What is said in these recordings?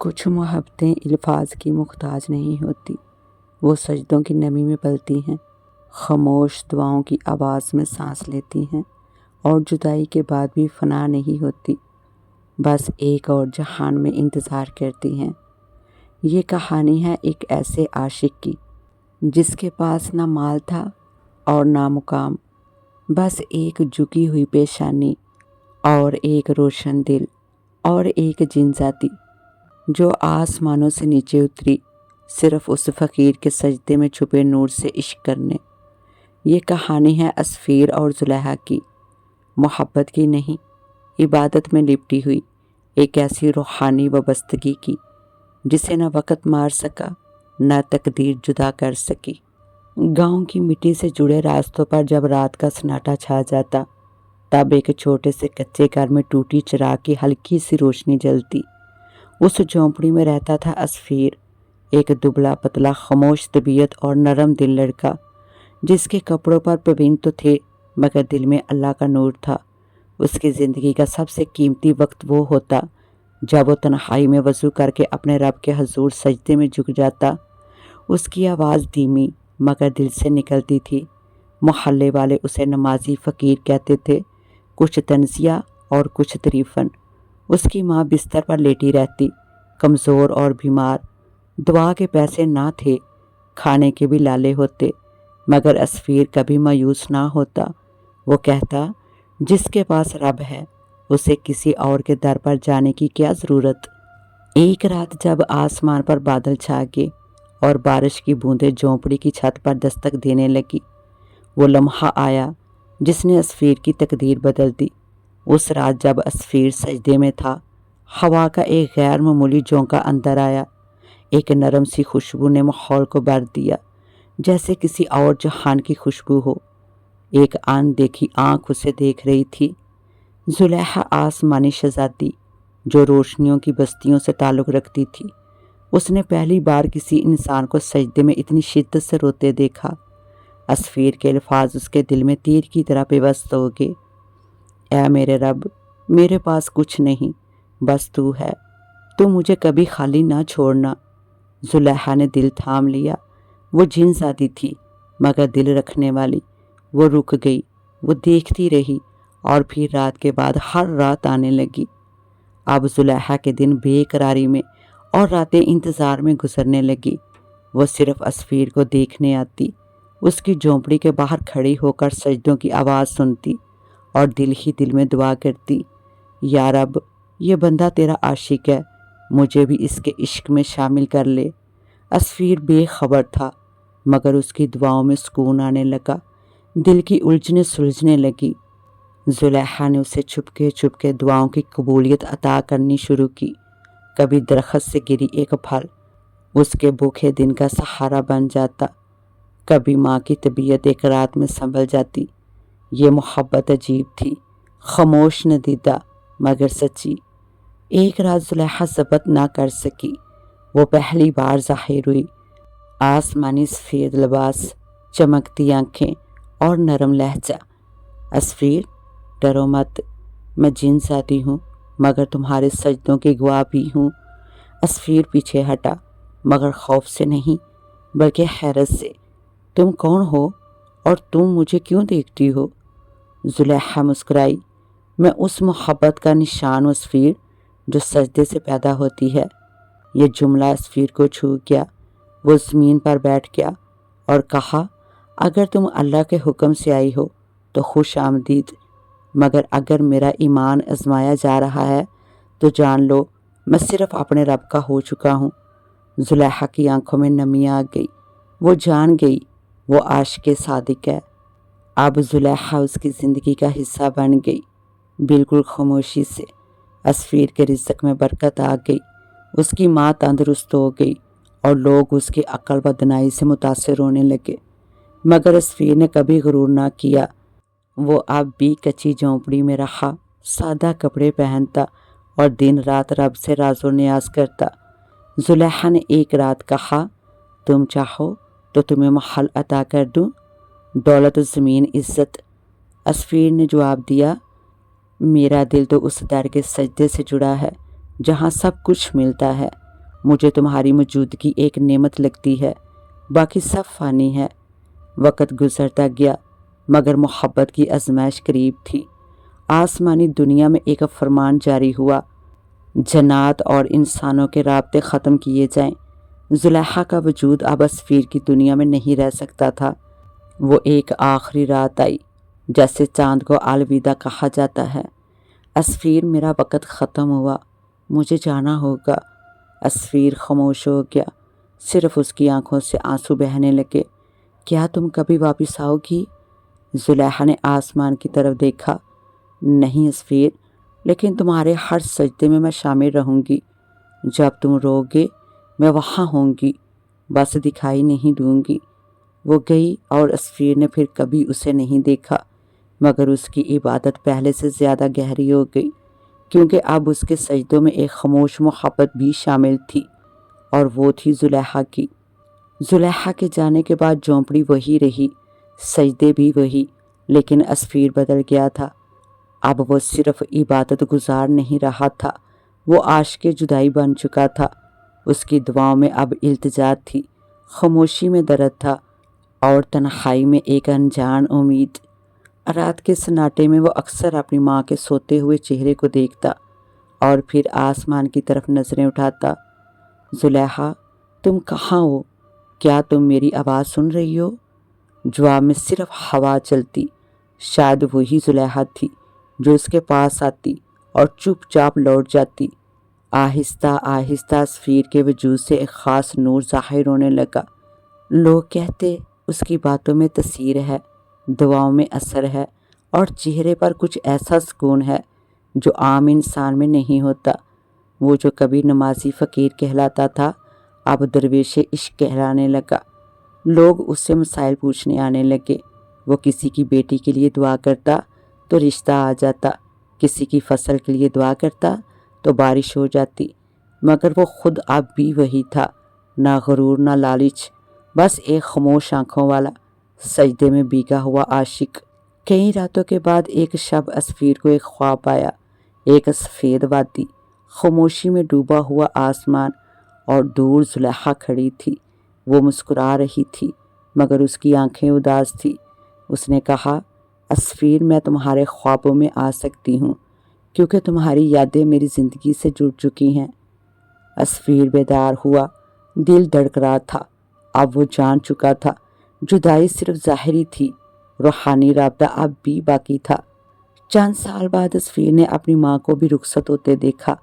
کچھ محبتیں الفاظ کی محتاج نہیں ہوتی، وہ سجدوں کی نمی میں پلتی ہیں، خاموش دعاؤں کی آواز میں سانس لیتی ہیں اور جدائی کے بعد بھی فنا نہیں ہوتی، بس ایک اور جہان میں انتظار کرتی ہیں۔ یہ کہانی ہے ایک ایسے عاشق کی جس کے پاس نہ مال تھا اور نہ مقام، بس ایک جھکی ہوئی پیشانی اور ایک روشن دل اور ایک جن ذاتی جو آسمانوں سے نیچے اتری صرف اس فقیر کے سجدے میں چھپے نور سے عشق کرنے۔ یہ کہانی ہے عصفیر اور زلیخا کی، محبت کی نہیں، عبادت میں لپٹی ہوئی ایک ایسی روحانی وابستگی کی جسے نہ وقت مار سکا نہ تقدیر جدا کر سکی۔ گاؤں کی مٹی سے جڑے راستوں پر جب رات کا سناٹا چھا جاتا، تب ایک چھوٹے سے کچے گھر میں ٹوٹی چراغ کی ہلکی سی روشنی جلتی۔ اس جھونپڑی میں رہتا تھا عصفیر، ایک دبلا پتلا خاموش طبیعت اور نرم دل لڑکا، جس کے کپڑوں پر پابند تو تھے مگر دل میں اللہ کا نور تھا۔ اس کی زندگی کا سب سے قیمتی وقت وہ ہوتا جب وہ تنہائی میں وضو کر کے اپنے رب کے حضور سجدے میں جھک جاتا۔ اس کی آواز دھیمی مگر دل سے نکلتی تھی۔ محلے والے اسے نمازی فقیر کہتے تھے، کچھ طنزیہ اور کچھ تعریفاً۔ اس کی ماں بستر پر لیٹی رہتی، کمزور اور بیمار، دعا کے پیسے نہ تھے، کھانے کے بھی لالے ہوتے، مگر عصفیر کبھی مایوس نہ ہوتا۔ وہ کہتا، جس کے پاس رب ہے اسے کسی اور کے در پر جانے کی کیا ضرورت۔ ایک رات جب آسمان پر بادل چھا گئے اور بارش کی بوندیں جھونپڑی کی چھت پر دستک دینے لگی، وہ لمحہ آیا جس نے عصفیر کی تقدیر بدل دی۔ اس رات جب عصفیر سجدے میں تھا، ہوا کا ایک غیر معمولی جھونکا اندر آیا، ایک نرم سی خوشبو نے ماحول کو بھر دیا، جیسے کسی اور جہان کی خوشبو ہو۔ ایک ان دیکھی آنکھ اسے دیکھ رہی تھی، زلیخا آسمانی شہزادی جو روشنیوں کی بستیوں سے تعلق رکھتی تھی۔ اس نے پہلی بار کسی انسان کو سجدے میں اتنی شدت سے روتے دیکھا۔ عصفیر کے الفاظ اس کے دل میں تیر کی طرح پیوست ہو گئے۔ اے میرے رب، میرے پاس کچھ نہیں، بس تو ہے، تو مجھے کبھی خالی نہ چھوڑنا۔ زلیخا نے دل تھام لیا، وہ جن زادی تھی مگر دل رکھنے والی۔ وہ رک گئی، وہ دیکھتی رہی، اور پھر رات کے بعد ہر رات آنے لگی۔ اب زلیخا کے دن بے قراری میں اور راتیں انتظار میں گزرنے لگی۔ وہ صرف عصفیر کو دیکھنے آتی، اس کی جھونپڑی کے باہر کھڑی ہو کر سجدوں کی آواز سنتی اور دل ہی دل میں دعا کرتی، یا رب، یہ بندہ تیرا عاشق ہے، مجھے بھی اس کے عشق میں شامل کر لے۔ عصفیر بے خبر تھا مگر اس کی دعاؤں میں سکون آنے لگا، دل کی الجھنیں سلجھنے لگی۔ زلیخا نے اسے چھپ کے دعاؤں کی قبولیت عطا کرنی شروع کی۔ کبھی درخت سے گری ایک پھل اس کے بھوکے دن کا سہارا بن جاتا، کبھی ماں کی طبیعت ایک رات میں سنبھل جاتی۔ یہ محبت عجیب تھی، خاموش ندیدہ مگر سچی۔ ایک رات زلیخا ضبط نہ کر سکی، وہ پہلی بار ظاہر ہوئی، آسمانی سفید لباس، چمکتی آنکھیں اور نرم لہجہ۔ عصفیر، ڈرو مت، میں جن ذاتی ہوں مگر تمہارے سجدوں کی گواہ بھی ہوں۔ عصفیر پیچھے ہٹا مگر خوف سے نہیں بلکہ حیرت سے۔ تم کون ہو اور تم مجھے کیوں دیکھتی ہو؟ زلیخا مسکرائی، میں اس محبت کا نشان ہوں عصفیر جو سجدے سے پیدا ہوتی ہے۔ یہ جملہ عصفیر کو چھو گیا، وہ زمین پر بیٹھ گیا اور کہا، اگر تم اللہ کے حکم سے آئی ہو تو خوش آمدید، مگر اگر میرا ایمان آزمایا جا رہا ہے تو جان لو میں صرف اپنے رب کا ہو چکا ہوں۔ زلیخا کی آنکھوں میں نمی آ گئی، وہ جان گئی وہ عاشق صادق ہے۔ اب زلیخا اس کی زندگی کا حصہ بن گئی، بالکل خاموشی سے۔ عصفیر کے رزق میں برکت آ گئی، اس کی ماں تندرست ہو گئی اور لوگ اس کی عقل و دانائی سے متاثر ہونے لگے۔ مگر عصفیر نے کبھی غرور نہ کیا، وہ اب بھی کچی جھونپڑی میں رہا، سادہ کپڑے پہنتا اور دن رات رب سے راز و نیاز کرتا۔ زلیخا نے ایک رات کہا، تم چاہو تو تمہیں محل عطا کر دوں، دولت، زمین، عزت۔ عصفیر نے جواب دیا، میرا دل تو اس در کے سجدے سے جڑا ہے جہاں سب کچھ ملتا ہے۔ مجھے تمہاری موجودگی ایک نعمت لگتی ہے، باقی سب فانی ہے۔ وقت گزرتا گیا مگر محبت کی آزمائش قریب تھی۔ آسمانی دنیا میں ایک فرمان جاری ہوا، جنات اور انسانوں کے رابطے ختم کیے جائیں۔ زلیخا کا وجود اب اسفیر کی دنیا میں نہیں رہ سکتا تھا۔ وہ ایک آخری رات آئی، جیسے چاند کو الوداع کہا جاتا ہے۔ اسفیر، میرا وقت ختم ہوا، مجھے جانا ہوگا۔ اسفیر خاموش ہو گیا، صرف اس کی آنکھوں سے آنسو بہنے لگے۔ کیا تم کبھی واپس آؤ گی؟ زلیخا نے آسمان کی طرف دیکھا۔ نہیں اسفیر، لیکن تمہارے ہر سجدے میں شامل رہوں گی۔ جب تم رو گے میں وہاں ہوں گی، بس دکھائی نہیں دوں گی۔ وہ گئی اور اسفیر نے پھر کبھی اسے نہیں دیکھا، مگر اس کی عبادت پہلے سے زیادہ گہری ہو گئی، کیونکہ اب اس کے سجدوں میں ایک خاموش محبت بھی شامل تھی، اور وہ تھی زلیخا کی۔ زلیخا کے جانے کے بعد جھونپڑی وہی رہی، سجدے بھی وہی، لیکن اسفیر بدل گیا تھا۔ اب وہ صرف عبادت گزار نہیں رہا تھا، وہ عاشق جدائی بن چکا تھا۔ اس کی دعاؤں میں اب التجا تھی، خاموشی میں درد تھا، اور تنہائی میں ایک انجان امید۔ رات کے سناٹے میں وہ اکثر اپنی ماں کے سوتے ہوئے چہرے کو دیکھتا اور پھر آسمان کی طرف نظریں اٹھاتا۔ زلیخا، تم کہاں ہو؟ کیا تم میری آواز سن رہی ہو؟ جواب میں صرف ہوا چلتی۔ شاید وہی زلیخا تھی جو اس کے پاس آتی اور چپ چاپ لوٹ جاتی۔ آہستہ آہستہ اسفیر کے وجود سے ایک خاص نور ظاہر ہونے لگا۔ لوگ کہتے اس کی باتوں میں تاثیر ہے، دعاؤں میں اثر ہے، اور چہرے پر کچھ ایسا سکون ہے جو عام انسان میں نہیں ہوتا۔ وہ جو کبھی نمازی فقیر کہلاتا تھا، اب درویش عشق کہلانے لگا۔ لوگ اس سے مسائل پوچھنے آنے لگے۔ وہ کسی کی بیٹی کے لیے دعا کرتا تو رشتہ آ جاتا، کسی کی فصل کے لیے دعا کرتا تو بارش ہو جاتی، مگر وہ خود اب بھی وہی تھا، نہ غرور نہ لالچ، بس ایک خاموش آنکھوں والا، سجدے میں بھیگا ہوا عاشق۔ کئی راتوں کے بعد ایک شب اسفیر کو ایک خواب آیا، ایک سفید وادی، خاموشی میں ڈوبا ہوا آسمان، اور دور زلیخا کھڑی تھی۔ وہ مسکرا رہی تھی مگر اس کی آنکھیں اداس تھی۔ اس نے کہا، اسفیر، میں تمہارے خوابوں میں آ سکتی ہوں کیونکہ تمہاری یادیں میری زندگی سے جڑ چکی ہیں۔ اسفیر بیدار ہوا، دل دھڑک رہا تھا۔ اب وہ جان چکا تھا جدائی صرف ظاہری تھی، روحانی رابطہ اب بھی باقی تھا۔ چند سال بعد اسفیر نے اپنی ماں کو بھی رخصت ہوتے دیکھا۔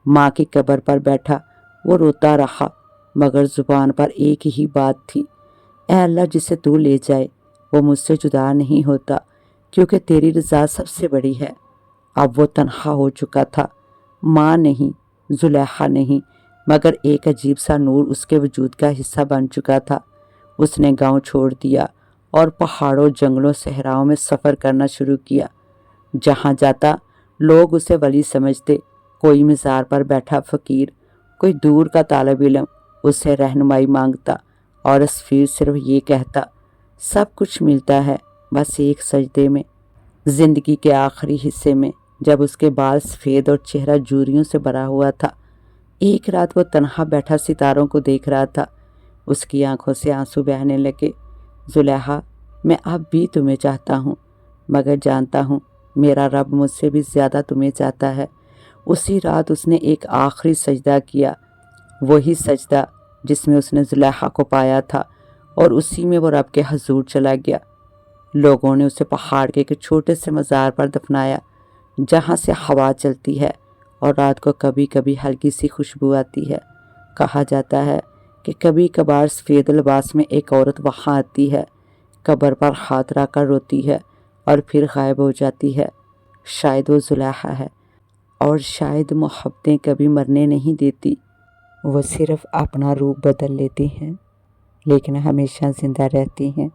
ماں کی قبر پر بیٹھا وہ روتا رہا، مگر زبان پر ایک ہی بات تھی، اے اللہ، جسے تو لے جائے وہ مجھ سے جدا نہیں ہوتا، کیونکہ تیری رضا سب سے بڑی ہے۔ اب وہ تنہا ہو چکا تھا، ماں نہیں، زلیخا نہیں، مگر ایک عجیب سا نور اس کے وجود کا حصہ بن چکا تھا۔ اس نے گاؤں چھوڑ دیا اور پہاڑوں، جنگلوں، صحراؤں میں سفر کرنا شروع کیا۔ جہاں جاتا لوگ اسے ولی سمجھتے، کوئی مزار پر بیٹھا فقیر، کوئی دور کا طالب علم اس سے رہنمائی مانگتا، اور اسفیر صرف یہ کہتا، سب کچھ ملتا ہے بس ایک سجدے میں۔ زندگی کے آخری حصے میں جب اس کے بال سفید اور چہرہ جوریوں سے بھرا ہوا تھا، ایک رات وہ تنہا بیٹھا ستاروں کو دیکھ رہا تھا۔ اس کی آنکھوں سے آنسو بہنے لگے۔ زلیخا، میں اب بھی تمہیں چاہتا ہوں، مگر جانتا ہوں میرا رب مجھ سے بھی زیادہ تمہیں چاہتا ہے۔ اسی رات اس نے ایک آخری سجدہ کیا، وہی سجدہ جس میں اس نے زلیخا کو پایا تھا، اور اسی میں وہ رب کے حضور چلا گیا۔ لوگوں نے اسے پہاڑ کے ایک چھوٹے سے مزار پر دفنایا، جہاں سے ہوا چلتی ہے اور رات کو کبھی کبھی ہلکی سی خوشبو آتی ہے۔ کہا جاتا ہے کہ کبھی کبھار سفید لباس میں ایک عورت وہاں آتی ہے، قبر پر ہاتھ رکھ کر روتی ہے اور پھر غائب ہو جاتی ہے۔ شاید وہ زلیخا ہے، اور شاید محبتیں کبھی مرنے نہیں دیتی، وہ صرف اپنا روپ بدل لیتی ہیں لیکن ہمیشہ زندہ رہتی ہیں۔